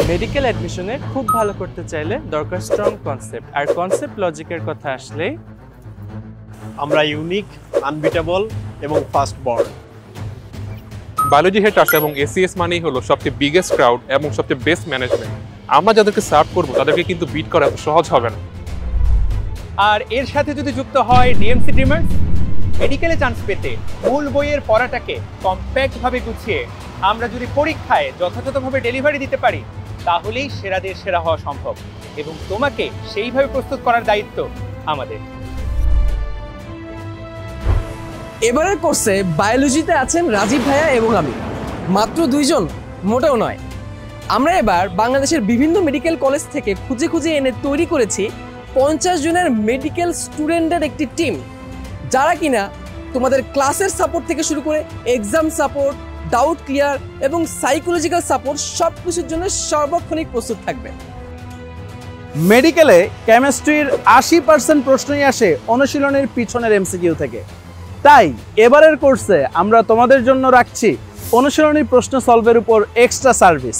Medical অ্যাডমিশনে খুব ভালো করতে চাইলে দরকার স্ট্রং কনসেপ্ট, আর কনসেপ্ট লজিকের কথা আসলে আমরা ইউনিক, আনবিটেবল এবং ফাস্ট বর্ন। বায়োলজি হেটার্স এবং এসিএস মানেই হলো সবচেয়ে বিগেস্ট ক্রাউড এবং সবচেয়ে বেস্ট ম্যানেজমেন্ট। আমরা যাদেরকে সার্ভ করবো তাদেরকে কিন্তু বিট করা এত সহজ হবে না। আর এর সাথে যদি যুক্ত হয় ডিএমসি ড্রিমার্স, মেডিকেলে চান্স পেতে মূল বইয়ের পড়াটাকে কম্প্যাক্টভাবে গুছিয়ে আমরা যদি পরীক্ষায় যথাযথভাবে ডেলিভারি দিতে পারি, তাহলেই সেরাদের সেরা হওয়া সম্ভব, এবং তোমাকে সেইভাবে প্রস্তুত করার দায়িত্ব আমাদের। এবারের কোর্সে বায়োলজিতে আছেন রাজীব ভাইয়া এবং আমি, মাত্র 2 জন, মোটেও নয়। আমরা এবার বাংলাদেশের বিভিন্ন মেডিকেল কলেজ থেকে খুঁজে খুঁজে এনে তৈরি করেছি 50 জনের মেডিকেল স্টুডেন্টের একটি টিম, যারা কিনা তোমাদের ক্লাসের সাপোর্ট থেকে শুরু করে এক্সাম সাপোর্ট, ডাউট ক্লিয়ার এবং সাইকোলজিক্যাল সাপোর্ট সব কিছুর জন্য সর্বক্ষণিক প্রস্তুত থাকবে। মেডিকেলে কেমিস্ট্রির 80% প্রশ্নই আসে অনুশীলনের পিছনের এমসিকিউ থেকে। তাই এবারের কোর্সে আমরা তোমাদের জন্য রাখছি অনুশীলনী প্রশ্ন সলভের উপর এক্সট্রা সার্ভিস।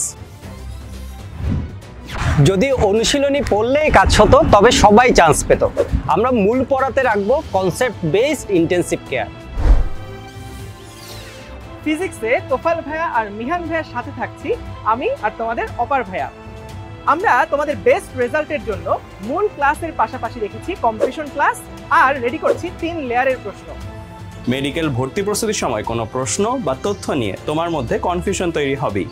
যদি অনুশীলনী পড়লেই কাজ হতো তবে সবাই চান্স পেত। আমরা মূল পড়াতে রাখবো কনসেপ্ট বেসড ইন্টেনসিভ কেয়ার। ফিজিক্সে তোফাল ভাইয়া আর মিহান ভাইয়ার সাথে থাকছি আমি আর তোমাদের অপার ভাইয়া। আমরা তোমাদের বেস্ট রেজাল্টের জন্য মূল ক্লাসের পাশাপাশি রেখেছি কম্পিটিশন ক্লাস আর রেডি করছি 3 লেয়ারের প্রশ্ন। মেডিকেল ভর্তি প্রস্তুতির সময় কোনো প্রশ্ন বা তথ্য নিয়ে তোমার মধ্যে কনফিউশন তৈরি হবেই।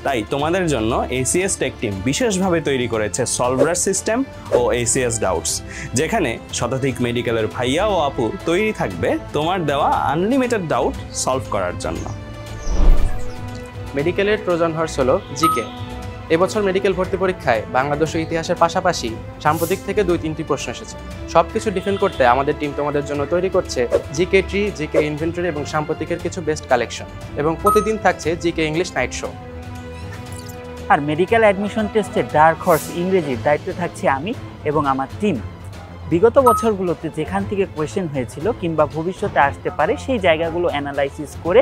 তাই তোমাদের জন্য এসিএস টেক টিম বিশেষভাবে তৈরি করেছে সলভার সিস্টেম ও এসিএস ডাউটস, যেখানে শতাধিক মেডিকেলের ভাইয়া ও আপু তৈরি থাকবে তোমার দেওয়া আনলিমিটেড ডাউট সলভ করার জন্য। মেডিকেলের ট্রোজান হর্স হলো জিকে। এবছর মেডিকেল ভর্তি পরীক্ষায় বাংলাদেশ ও ইতিহাসের পাশাপাশি সাম্প্রতিক থেকে 2-3টি প্রশ্ন এসেছে। সবকিছু ডিফেন্ড করতে আমাদের টিম তোমাদের জন্য তৈরি করছে জিকে ট্রি, জিকে ইনভেন্টরি এবং সাম্প্রতিকের কিছু বেস্ট কালেকশন, এবং প্রতিদিন থাকছে জিকে ইংলিশ নাইট শো। আর মেডিকেল অ্যাডমিশন টেস্টে ডার্ক হর্স ইংরেজির দায়িত্বে থাকছি আমি এবং আমার টিম। বিগত বছরগুলোতে যেখান থেকে কোয়েশ্চেন হয়েছিল কিংবা ভবিষ্যতে আসতে পারে সেই জায়গাগুলো অ্যানালাইসিস করে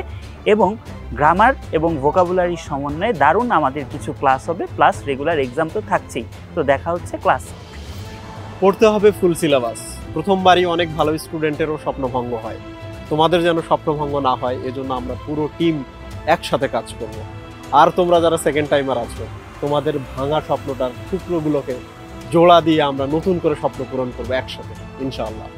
এবং গ্রামার এবং ভোকাবুলারির সমন্বয়ে দারুণ আমাদের কিছু ক্লাস হবে, প্লাস রেগুলার এক্সাম তো থাকছেই। তো দেখা হচ্ছে ক্লাস। পড়তে হবে ফুল সিলেবাস। প্রথমবারই অনেক ভালো স্টুডেন্টেরও স্বপ্নভঙ্গ হয়। তোমাদের যেন স্বপ্নভঙ্গ না হয় এজন্য আমরা পুরো টিম একসাথে কাজ করব। আর তোমরা যারা সেকেন্ড টাইমার আছো, তোমাদের ভাঙা স্বপ্নটার টুকরোগুলোকে জোড়া দিয়ে আমরা নতুন করে স্বপ্ন পূরণ করবো একসাথে ইনশাআল্লাহ।